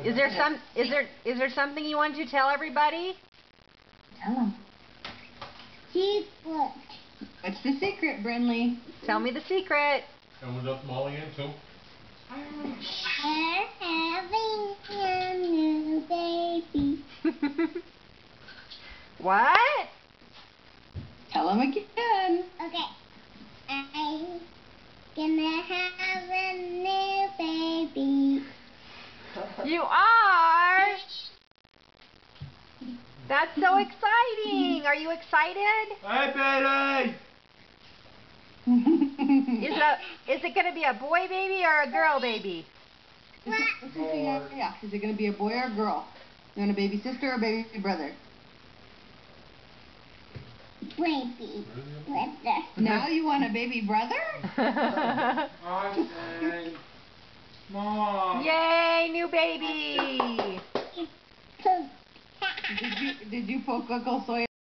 Is there something you want to tell everybody? Tell them. Secret. What's the secret, Brinley? Tell me the secret. And we got Molly in too. We're having a new baby. What? Tell them again. Okay. I'm gonna have a new baby. You are? That's so exciting. Are you excited? Hey, Billy! Is it going to be a boy baby or a girl baby? Yeah. Is it going to be a boy or a girl? You want a baby sister or a baby brother? Baby brother. Now you want a baby brother? Mom! Yay, new baby! Did you poke Uncle Sawyer?